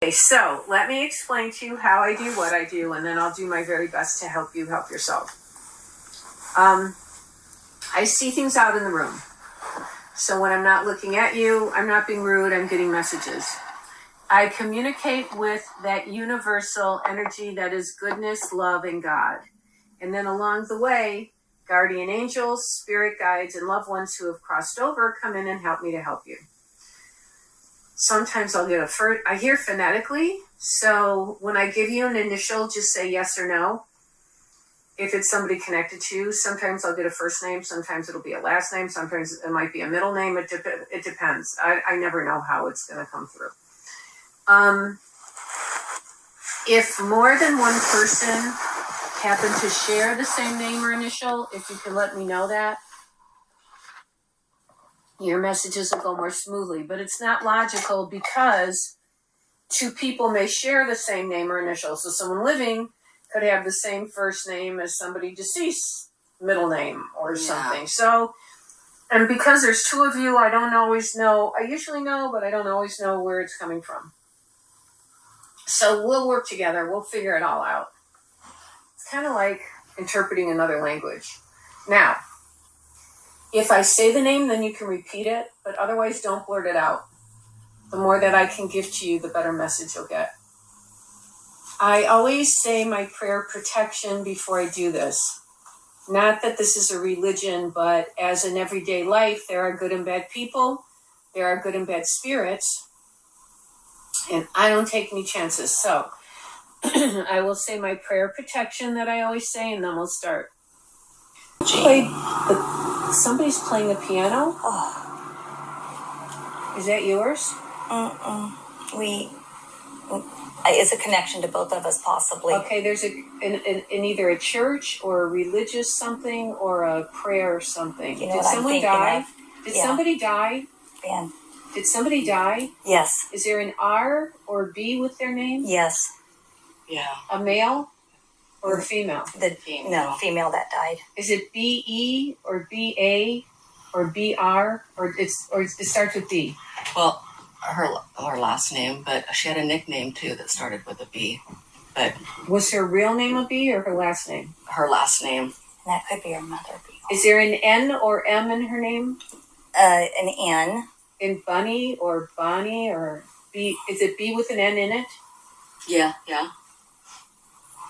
Okay, so let me explain to you how I do what I do, and then I'll do my very best to help you help yourself. I see things out in the room. So when I'm not looking at you, I'm not being rude, I'm getting messages. I communicate with that universal energy that is goodness, love, and God. And then along the way, guardian angels, spirit guides, and loved ones who have crossed over come in and help me to help you. Sometimes I'll get I hear phonetically, so when I give you an initial, just say yes or no. If it's somebody connected to you, sometimes I'll get a first name, sometimes it'll be a last name, sometimes it might be a middle name, it depends. I never know how it's going to come through. If more than one person happen to share the same name or initial, if you can let me know that, your messages will go more smoothly. But it's not logical because two people may share the same name or initial. So someone living could have the same first name as somebody deceased middle name or something. So, and because there's two of you, I don't always know. I usually know, but I don't always know where it's coming from. So we'll work together. We'll figure it all out. It's kind of like interpreting another language. Now, if I say the name, then you can repeat it, but otherwise don't blurt it out. The more that I can give to you, the better message you'll get. I always say my prayer protection before I do this. Not that this is a religion, but as in everyday life, there are good and bad people. There are good and bad spirits. And I don't take any chances. So I will say my prayer protection that I always say, and then we'll start. Somebody's playing a piano? Oh. Is that yours? It's a connection to both of us, possibly. Okay, there's in either a church or a religious something or a prayer or something. You know Did what someone I'm die? of? Did somebody die? Ben. Did somebody die? Yes. Is there an R or B with their name? Yes. Yeah. A male or a female? No, female that died. Is it B-E or B-A or B-R or it starts with B? Well, her last name, but she had a nickname too that started with a B. But was her real name a B or her last name? Her last name. That could be her mother. Is there an N or M in her name? An N. In Bunny or Bonnie or B? Is it B with an N in it? Yeah.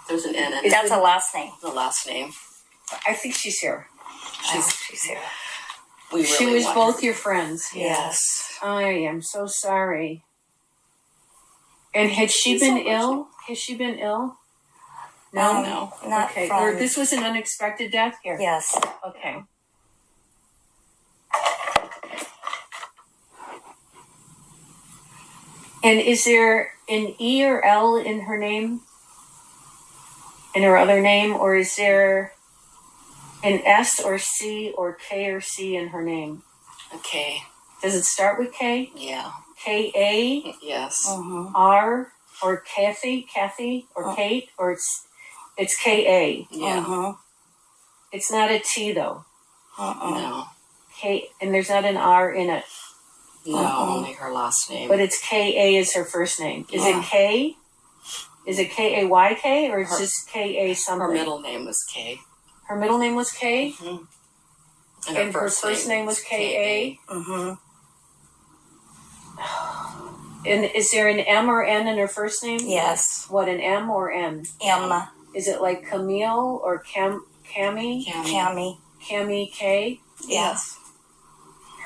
There's an N in it. That's a last name. The last name. I think she's here. She's here. She was both your friends. Yes. I am so sorry. And had she been ill? Has she been ill? No? No. Not okay. From... Or this was an unexpected death here? Yes. Okay. And is there an E or L in her name? In her other name? Or is there an S or C or K or C in her name? Okay. Does it start with K? Yeah. K-A? Yes. R or Kathy or Kate? Or it's K-A? Yeah. It's not a T though. No. K, and there's not an R in it. No, only her last name. But it's K-A is her first name. Is it K? Is it K-A-Y-K or is just K-A something? Her middle name was K. Her middle name was K? And her first name was K-A? And is there an M or N in her first name? Yes. What, an M or N? M. Is it like Camille or Cammy? Cammy. Cammy K? Yes.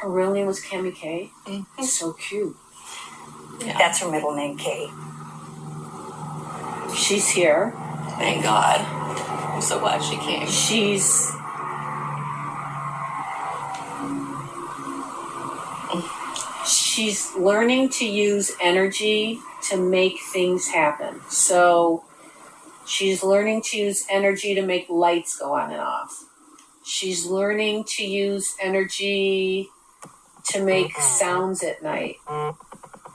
Her real name was Cammy K? So cute. Yeah. That's her middle name, Kay. She's here. Thank God. I'm so glad she came. She's learning to use energy to make things happen. So she's learning to use energy to make lights go on and off. She's learning to use energy to make sounds at night.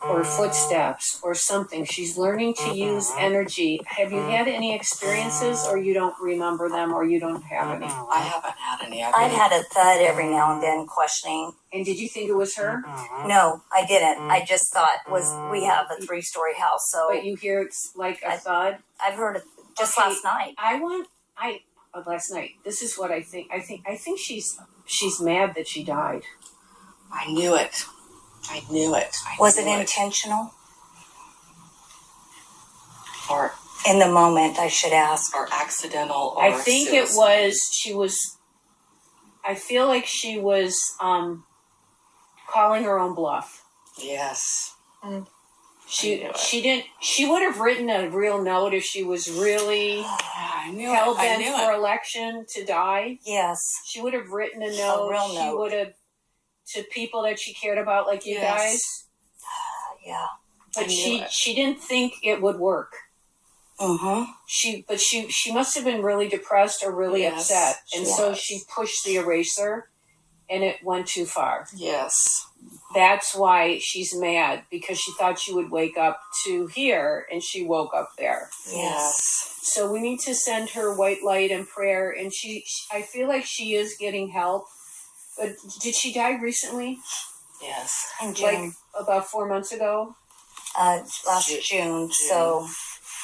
or footsteps or something. She's learning to use energy. Have you had any experiences, or you don't remember them, or you don't have any? I haven't had any. I've had a thud every now and then, questioning. And did you think it was her? No, I didn't. I just thought we have a 3-story house, so. But you hear it's like a thud? I've heard it just Okay, last night. Last night. This is what I think. I think she's mad that she died. I knew it. Was it intentional? Or In the moment, I should ask. or accidental? Or I think suicide. it was. She was. I feel like she was calling her own bluff. Yes. She didn't. She would have written a real note if she was really I knew hell it. I bent knew for it. election to die. Yes. She would have written a note. real She note. would have, to people that she cared about, like you Yes. guys. Yeah. But I knew she it. she didn't think it would work. Mm-hmm. She must have been really depressed or really Yes, upset, and so was. she pushed the eraser, and it went too far. Yes. That's why she's mad, because she thought she would wake up to here, and she woke up there. Yes. So we need to send her white light and prayer, and I feel like she is getting help. But did she die recently? Yes. In Like June. about 4 months ago? Last June. June. So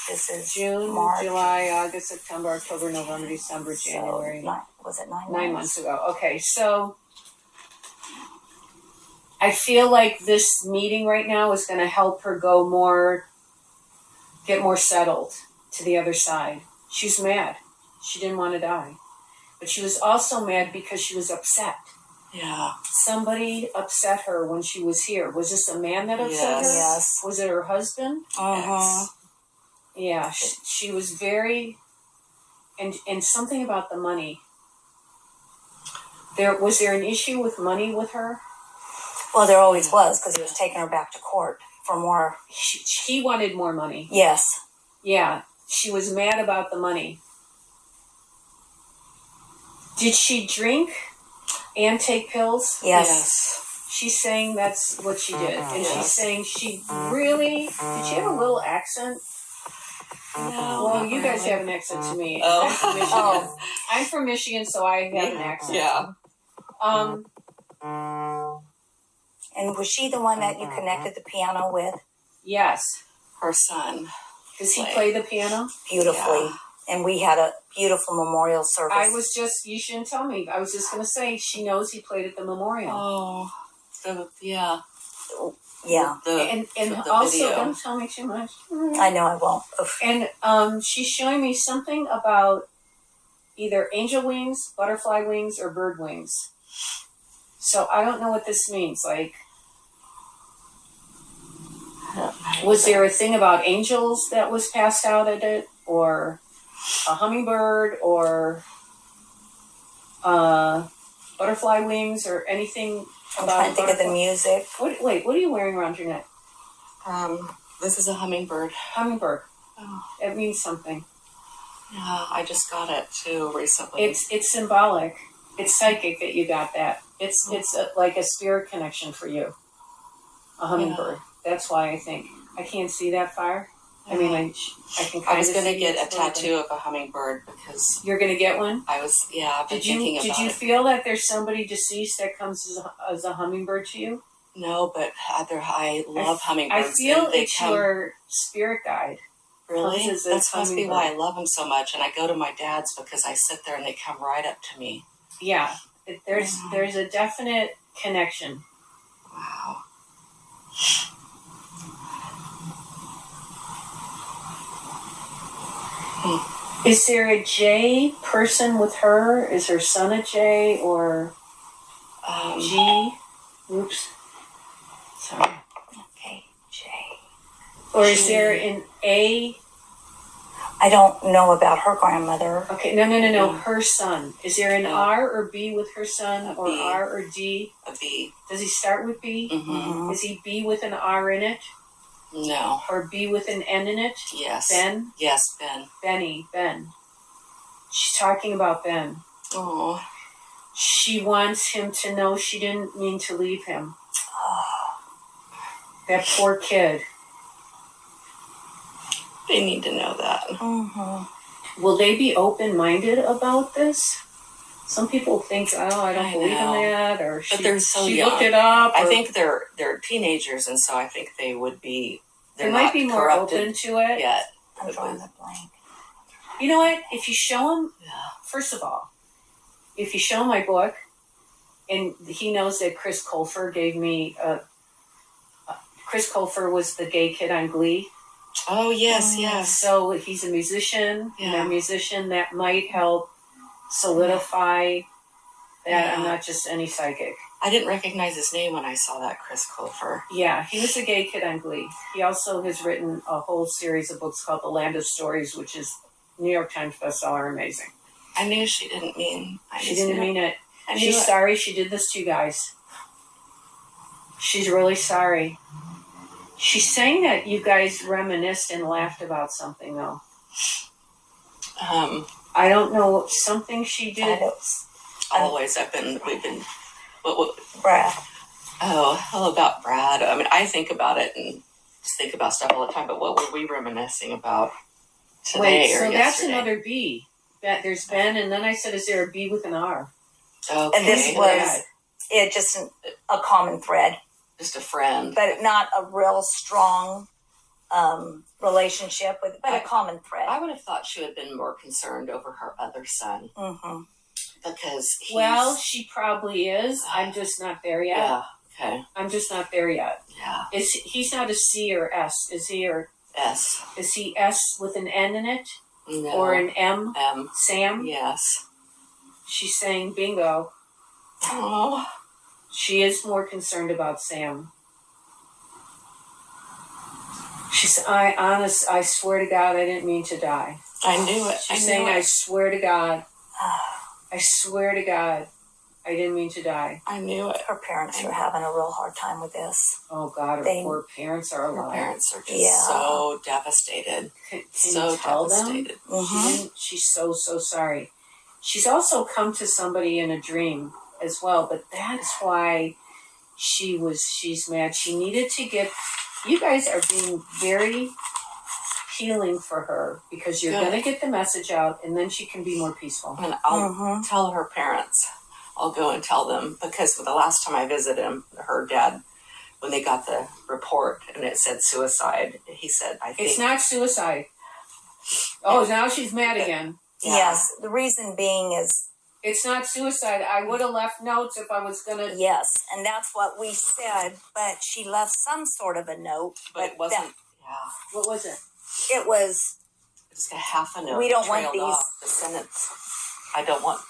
this is June, March. July, August, September, October, November, December, January. So was it 9 months? 9 months ago. Okay, so I feel like this meeting right now is going to help her get more settled to the other side. She's mad. She didn't want to die. But she was also mad because she was upset. Yeah. Somebody upset her when she was here. Was this a man that upset her? Yes. Was it her husband? Mm-hmm. Yeah, she was very, and something about the money. Was there an issue with money with her? Well, there always was, because he was taking her back to court for more. He wanted more money. Yes. Yeah, she was mad about the money. Did she drink and take pills? Yes. She's saying that's what she did, and she's saying she really. Did she have a little accent? No. Well, you guys have an accent to me. Oh. I'm from Michigan. I'm from Michigan, so I have an accent. Yeah. And was she the one that you connected the piano with? Yes. Her son. Does he play the piano? Beautifully. Yeah. And we had a beautiful memorial service. You shouldn't tell me. I was just going to say, she knows he played at the memorial. Oh. Yeah. Yeah. The also, video. don't tell me too much. I know I won't. Oof. And she's showing me something about either angel wings, butterfly wings, or bird wings. So I don't know what this means. Like, was there a thing about angels that was passed out at it, or a hummingbird, or butterfly wings, or anything I'm about trying to think of the music. What are you wearing around your neck? This is a hummingbird. Hummingbird. Oh. It means something. Yeah, I just got it too recently. It's symbolic. It's psychic that you got that. It's like a spirit connection for you. A hummingbird. That's why I think I can't see that far. I mean, I can. I was going to get a tattoo of a hummingbird because You're going to get one. I've been thinking about it. Did you feel that there's somebody deceased that comes as a hummingbird to you? No, but I love hummingbirds. I feel and they it's come, your spirit guide. really. comes as a That must be why I hummingbird. love them so much. And I go to my dad's because I sit there and they come right up to me. Yeah, there's a definite connection. Wow. Is there a J person with her? Is her son a J or G? Oops. Sorry. Okay, J. Or is there an A? I don't know about her grandmother. Okay, no. Her son. Is there an R or B with her son, or B. R or D? A bee. Does he start with B? Mm-hmm. Is he B with an R in it, No. or B with an N in it? Yes. Ben? Yes, Ben. Ben. She's talking about Ben. Oh. She wants him to know she didn't mean to leave him. That poor kid. They need to know that. Mm-hmm. Will they be open-minded about this? Some people think, oh, I don't believe in that, or But they're so she young. looked it up. I think they're teenagers, and so I think they would be. They might be more open to it. Yet. I'm drawing a blank. You know what? If you show them, Yeah. first of all, if you show my book, and he knows that Chris Colfer gave me Chris Colfer was the gay kid on Glee. Oh yes, yes. So he's a musician, and a musician that might help solidify that I'm not just any psychic. I didn't recognize his name when I saw that, Chris Colfer. Yeah, he was a gay kid on Glee. He also has written a whole series of books called The Land of Stories, which is New York Times bestseller, amazing. I knew she didn't mean. She didn't mean it. I She's sorry she did this to you guys. She's really sorry. She's saying that you guys reminisced and laughed about something, though. I don't know, something she did. Always, we've been. What, Brad. Oh, about Brad. I mean, I think about it and just think about stuff all the time. But what were we reminiscing about today Wait, or so yesterday? that's another B. That there's Ben, and then I said, is there a B with an R? Okay. And this was just a common thread, just a friend, but not a real strong relationship with, but a common thread. I would have thought she would have been more concerned over her other son because well, she probably is. I'm just not there yet. Yeah. Okay. I'm just not there yet. Yeah. He's not a C or S? Is he or S? Is he S with an N in it? No. Or an M? M. Sam? Yes. She's saying bingo. Oh. She is more concerned about Sam. She's, I swear to God, I didn't mean to die. I knew it. She's saying, I swear to God, I swear to God, I didn't mean to die. I knew it. Her parents are having a real hard time with this. Oh God, her poor parents are alive. Her parents are just so devastated. Can so you tell devastated. Them? She's so sorry. She's also come to somebody in a dream as well, but that's why she's mad. She needed to get, you guys are being very healing for her because you're going to get the message out and then she can be more peaceful. And I'll tell her parents. I'll go and tell them because the last time I visited him, her dad, when they got the report and it said suicide, he said, I think. It's not suicide. Oh, now she's mad again. Yeah. Yes, the reason being is... It's not suicide. I would have left notes if I was going to... Yes, and that's what we said, but she left some sort of a note. But it wasn't... What was it? It was... Just a half a note. We don't want these... Off the sentence. I don't want...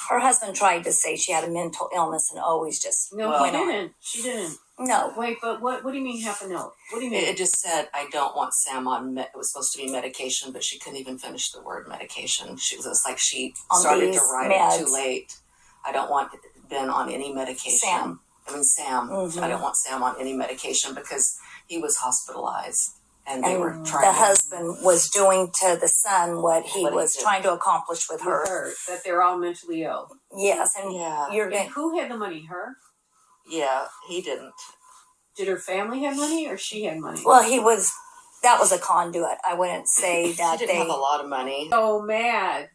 Her husband tried to say she had a mental illness and always just... No, he didn't. She didn't. No. Wait, but what do you mean half a note? What do you mean? It just said, I don't want Sam on, it was supposed to be medication, but she couldn't even finish the word medication. She was like, she started to write it too late. I don't want Ben on any medication. Sam. Mm-hmm. I don't want Sam on any medication because he was hospitalized. And they were trying the husband was doing to the son what he was trying to accomplish with her. That they're all mentally ill. Yes, and and who had the money? Her? Yeah, he didn't. Did her family have money or she had money? Well, that was a conduit. I wouldn't say that he didn't have a lot of money. So mad.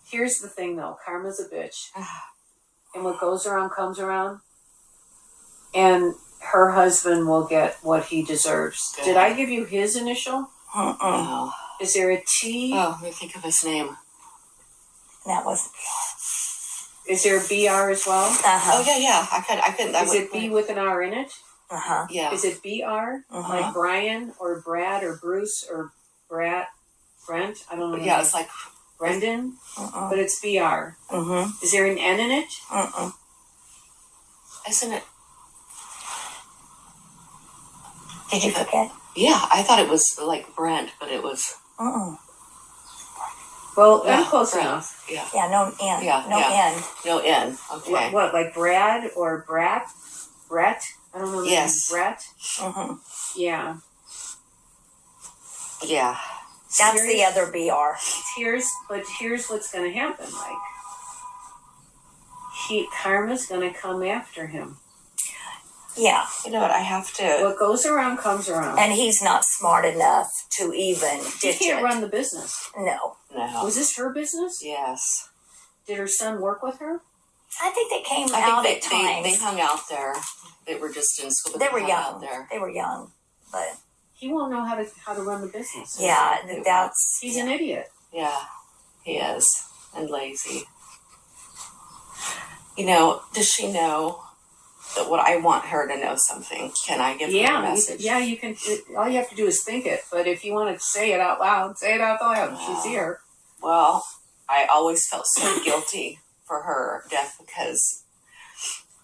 Here's the thing though, karma's a bitch. And what goes around comes around. And her husband will get what he deserves. Good. Did I give you his initial? No. Is there a T? Oh, let me think of his name. That was... Is there a BR as well? Oh, yeah. I couldn't. Is it B with an R in it? Yeah. Is it BR? Like Brian or Brad or Bruce or Brent? I don't know. Yeah, it's like... Brendan? But it's BR. Is there an N in it? Isn't it? Did you forget? Yeah, I thought it was like Brent, but it was... Well, I'm close enough. Yeah. Yeah, no N. Yeah, no N. No N. Okay. What, like Brad or Brat? Brett? I don't know. Yes. Brett? Yeah. Yeah. That's the other BR. Here's what's going to happen. Like, karma's going to come after him. Yeah. You know what? I have to. What goes around comes around. And he's not smart enough to even He ditch can't it. run the business. No. Was this her business? Yes. Did her son work with her? I think they came out at times. They hung out there. They were just in school. But They were hung out young. there. They were young, but He won't know how to run the business. yeah, that's He's an idiot. Yeah, he is, and lazy. You know, does she know that what I want her to know something? Can I give her a message? You can. All you have to do is think it. But if you want to say it out loud, say it out loud. She's here. Well, I always felt so guilty for her death because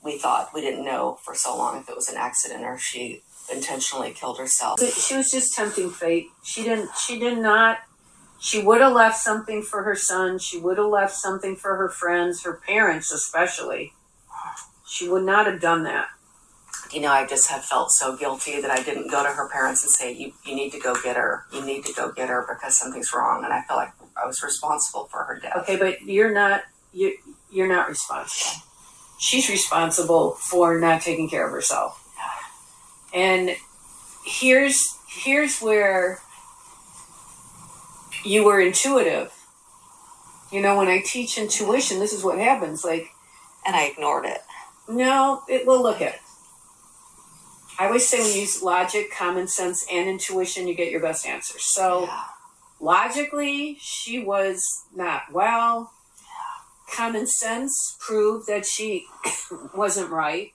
we didn't know for so long if it was an accident or she intentionally killed herself. But she was just tempting fate. She did not. She would have left something for her son. She would have left something for her friends, her parents especially. She would not have done that. You know, I just have felt so guilty that I didn't go to her parents and say, you need to go get her. You need to go get her because something's wrong. And I felt like I was responsible for her death. Okay, but you're not responsible. She's responsible for not taking care of herself. And here's where you were intuitive. You know, when I teach intuition, this is what happens. Like, and I ignored it. No, well, look at it. I always say when you use logic, common sense, and intuition, you get your best answers. So, logically, she was not well. Common sense proved that she wasn't right.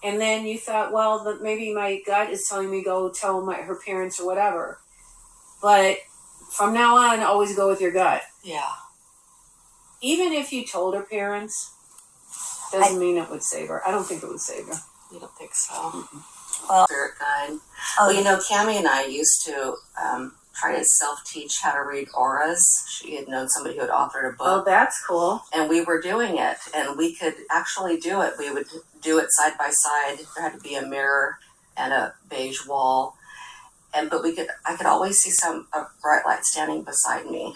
And then you thought, well, maybe my gut is telling me go tell her parents or whatever. But from now on, always go with your gut. Yeah. Even if you told her parents, doesn't mean it would save her. I don't think it would save her. You don't think so? Mm-hmm. Well, spirit guide. Well, you know, Cammie and I used to try to self-teach how to read auras. She had known somebody who had authored a book. Oh, that's cool. And we were doing it, and we could actually do it. We would do it side by side. There had to be a mirror and a beige wall, but I could always see a bright light standing beside me.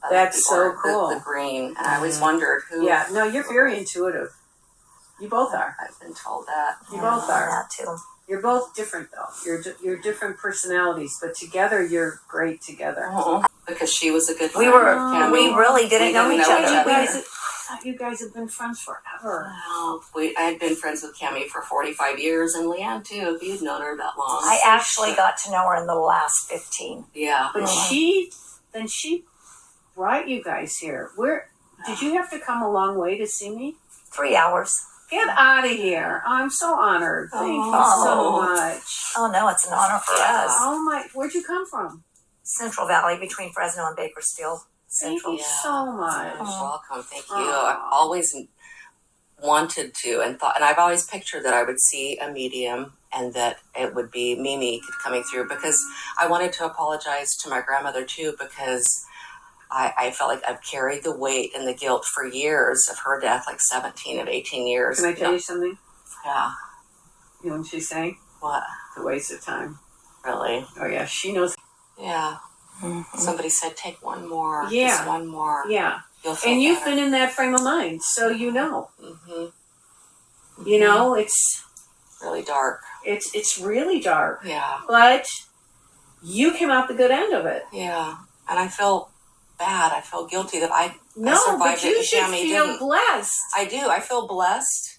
That's so cool. The green, and I always wondered who. Yeah, no, you're very intuitive. You both are. I've been told that. You both are. That too. You're both different though. You're different personalities, but together you're great together. Uh-huh. Because she was a good We friend. we really didn't know each other. I thought you guys have been friends forever. Well, I had been friends with Cammie for 45 years, and Leanne too, if you'd known her that long. I actually got to know her in the last 15. Yeah. But she brought you guys here. Where did you have to come a long way to see me? 3 hours. Get out of here. I'm so honored. Thank you so much. Oh no, it's an honor for us. Oh my, where'd you come from? Central Valley between Fresno and Bakersfield. Central. Thank you so much. You're welcome. Thank you. I've always wanted to and thought, and I've always pictured that I would see a medium and that it would be Mimi coming through, because I wanted to apologize to my grandmother too, because I felt like I've carried the weight and the guilt for years of her death, like 17 of 18 years. Can I tell you something? Yeah. You know what she's saying? What? It's a waste of time. Really? Oh yeah, she knows. Yeah. Mm-hmm. Somebody said, take one more. Yeah. Just one more. Yeah. You'll feel And you've better. been in that frame of mind, so you know. Mm-hmm. You know, it's really dark. It's really dark. Yeah. But you came out the good end of it. Yeah. And I feel bad. I feel guilty that I No, survived but you it should and Cammie feel didn't. blessed. I do. I feel blessed.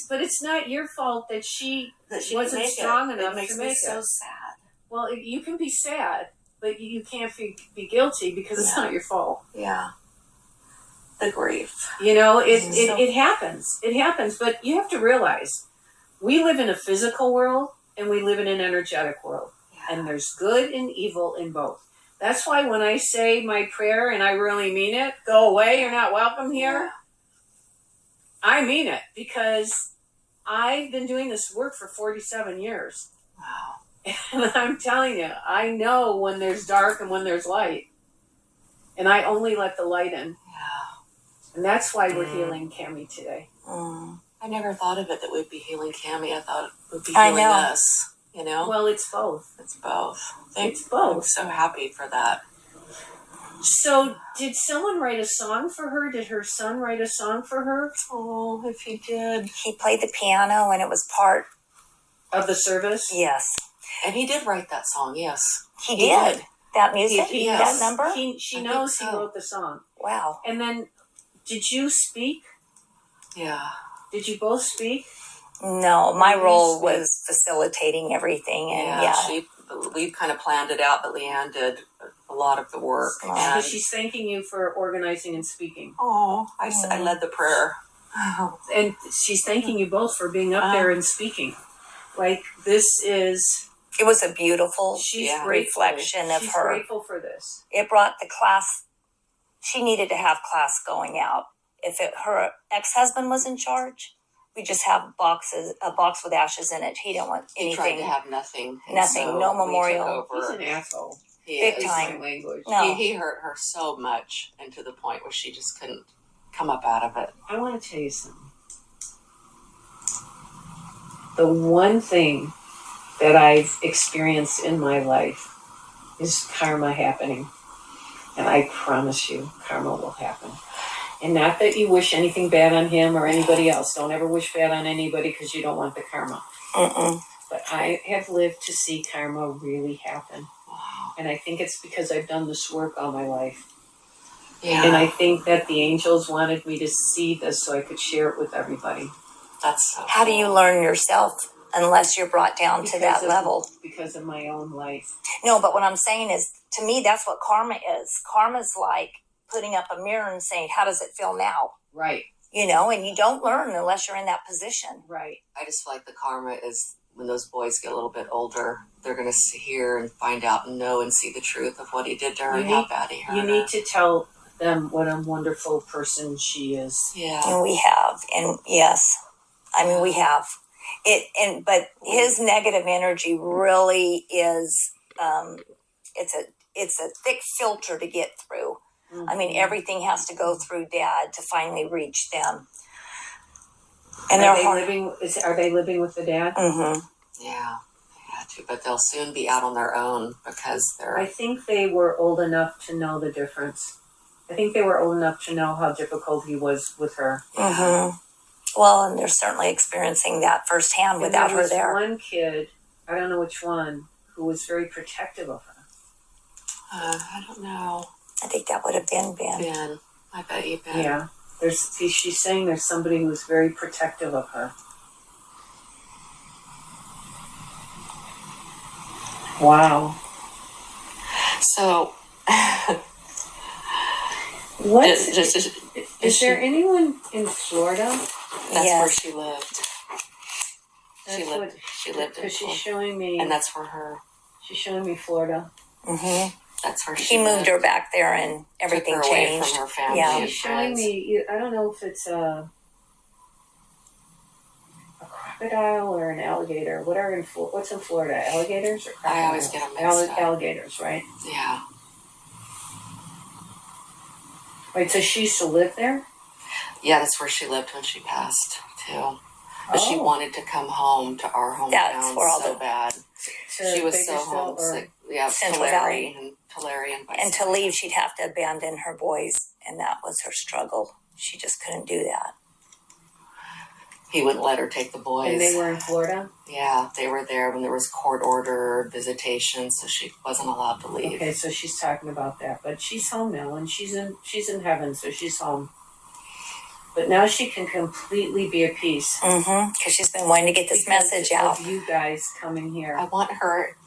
But it's not your fault that she That wasn't strong enough It makes to me make so it. sad. Well, you can be sad, but you can't be guilty because it's not your fault. Yeah. The grief. You know, it happens. It happens. But you have to realize, we live in a physical world and we live in an energetic world. Yeah. And there's good and evil in both. That's why when I say my prayer, and I really mean it, go away, you're not welcome here, Yeah. I mean it, because I've been doing this work for 47 years. Wow. And I'm telling you, I know when there's dark and when there's light. And I only let the light in. Yeah. And that's why we're healing Cammie today. I never thought of it that we'd be healing Cammie. I thought it would be I healing know. us. You know? Well, it's both. It's both. It's both. I'm so happy for that. So, did someone write a song for her? Did her son write a song for her? Oh, if he did. He played the piano, and it was part Of the service? Yes. And he did write that song, yes. He did. That music? Yes. That number? She I knows think he so. wrote the song. Wow. And then, did you speak? Yeah. Did you both speak? No, my Really role sweet. was facilitating everything, and We kind of planned it out, but Leanne did a lot of the work. Oh. And She's thanking you for organizing and speaking. I led the prayer. And she's thanking you both for being up there and speaking. Like, this is... it was a beautiful She's reflection of She's her. grateful for this. It brought the class. She needed to have class going out. If her ex-husband was in charge, we just have a box with ashes in it. He didn't want anything. He tried to have nothing. And Nothing, so no we took memorial. over. He's an asshole. He Big is. time. Language. No. He hurt her so much, and to the point where she just couldn't come up out of it. I want to tell you something. The one thing that I've experienced in my life is karma happening. And I promise you, karma will happen. And not that you wish anything bad on him or anybody else. Don't ever wish bad on anybody because you don't want the karma. Mm-mm. But I have lived to see karma really happen. Wow. And I think it's because I've done this work all my life. Yeah. And I think that the angels wanted me to see this so I could share it with everybody. That's so How do you learn yourself unless you're brought down to that level? Because of my own life. No, but what I'm saying is, to me, that's what karma is. Karma's like putting up a mirror and saying, how does it feel now? Right. You know, and you don't learn unless you're in that position. Right. I just feel like the karma is when those boys get a little bit older, they're going to hear and find out and know and see the truth of what he did to her and how bad he hurt her. You need to tell them what a wonderful person she is. Yeah. And we have. And yes, I mean, we have. But his negative energy really is, it's a thick filter to get through. Mm-hmm. I mean, everything has to go through Dad to finally reach them. And are they living with the dad? Mm-hmm. Yeah, they had to, but they'll soon be out on their own because I think they were old enough to know the difference. I think they were old enough to know how difficult he was with her. Mm-hmm. Well, and they're certainly experiencing that firsthand without her there. There was one kid, I don't know which one, who was very protective of her. I don't know. I think that would have been Ben. Ben. I bet you Ben. Yeah. She's saying there's somebody who's very protective of her. Wow. So, What is there anyone in Florida? That's Yes. where she lived. She lived in because she's Florida. showing me, And that's where her. she's showing me Florida. Mm-hmm. That's where He moved her back there, and everything Took her away changed. from her family. Yeah. and She's showing friends. me, I don't know if it's a crocodile or an alligator. What's in Florida? Alligators or crocodiles? I always get them mixed up. Alligators, right? Yeah. Right, so she used to live there? Yeah, that's where she lived when she passed, too. But she Oh. wanted to come home to our hometown That's where all so the- bad. She was so Bakersfield or- homesick. Yeah, Central Tulare and Tulare and And to leave, she'd have to abandon her boys, and that was her struggle. She just couldn't do that. He wouldn't let her take the boys. And they were in Florida? Yeah, they were there when there was court order visitation, so she wasn't allowed to leave. Okay, so she's talking about that. But she's home now, and she's in heaven, so she's home. But now she can completely be at peace. Mm-hmm. Because she's been wanting to get this because message out. of you guys coming here. I want her,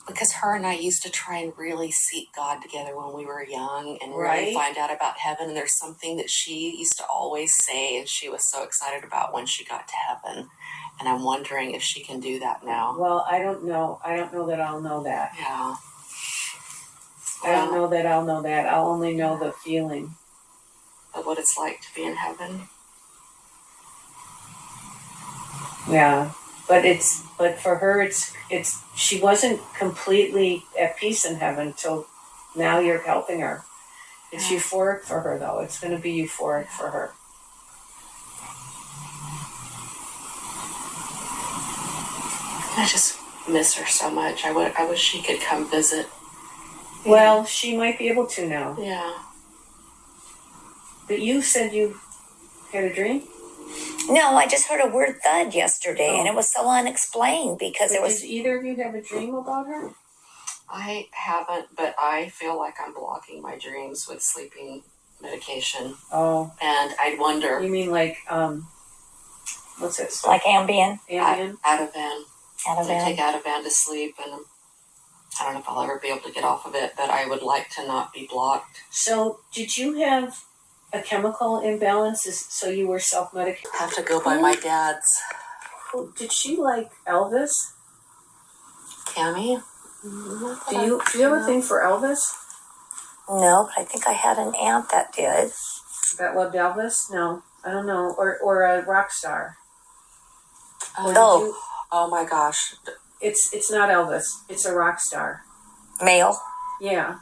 because her and I used to try and really seek God together when we were young and really Right. find out about heaven. And there's something that she used to always say, and she was so excited about when she got to heaven. And I'm wondering if she can do that now. Well, I don't know. I don't know that I'll know that. Yeah. I don't know that I'll know that. I'll only know the feeling. Of what it's like to be in heaven. Yeah. But for her, it's she wasn't completely at peace in heaven till now you're helping her. It's euphoric for her, though. It's going to be euphoric for her. I just miss her so much. I wish she could come visit. Well, she might be able to now. Yeah. But you said you had a dream? No, I just heard a weird thud yesterday, and it was so unexplained because But it was. Did either of you have a dream about her? I haven't, but I feel like I'm blocking my dreams with sleeping medication. Oh. And I'd wonder. You mean like, what's it? Like Ambien? Ambien? Ativan. I Ativan. take Ativan to sleep, and I don't know if I'll ever be able to get off of it, but I would like to not be blocked. So, did you have a chemical imbalance? So you were self-medicating? I have to go by my dad's. Did she like Elvis? Cammy? Do you have a thing for Elvis? No, but I think I had an aunt that did. That loved Elvis? No, I don't know. Or a rock star. Oh my gosh. It's not Elvis. It's a rock star. Male? Yeah.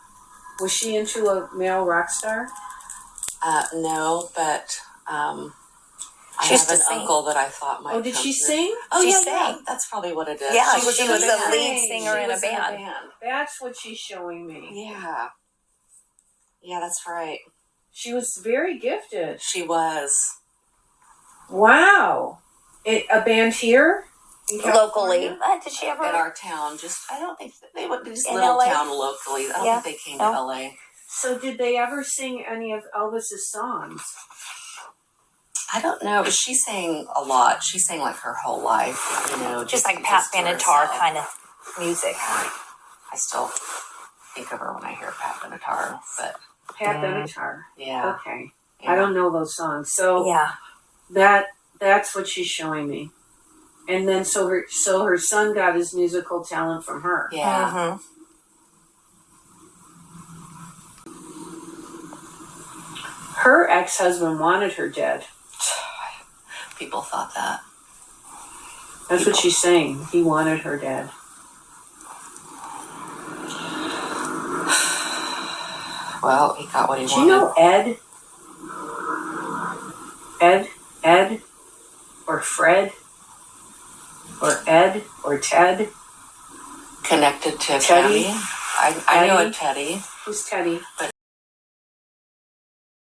Was she into a male rock star? No, but I used have to an sing. uncle that I thought might. Oh, did she through. sing? Oh, She yeah, sang. yeah. That's probably what it is. Yeah, she was the a lead band. singer She in a was band. That's what she's showing me. Yeah. Yeah, that's right. She was very gifted. She was. Wow. A band here? In Locally. California? Did she ever? In our town, I don't think they went to this In little LA? town locally. I don't Yeah. think they came No. to LA. So did they ever sing any of Elvis's songs? I don't know, but she sang a lot. She sang like her whole life, Just like Pat to Benatar herself. kind of music. I still think of her when I hear Pat Benatar, but Pat Benatar. yeah. Okay. Yeah. I don't know those songs. So Yeah. that's what she's showing me. And then so her son got his musical talent from her. Yeah. Mm-hmm. Her ex-husband wanted her dead. People thought that. That's what she's saying. He wanted her dead. Well, he got what he Do wanted. you know Ed? Ed? Or Fred? Or Ed? Or Ted? Connected to Teddy? Teddy. I know a Teddy? Teddy. Who's Teddy? But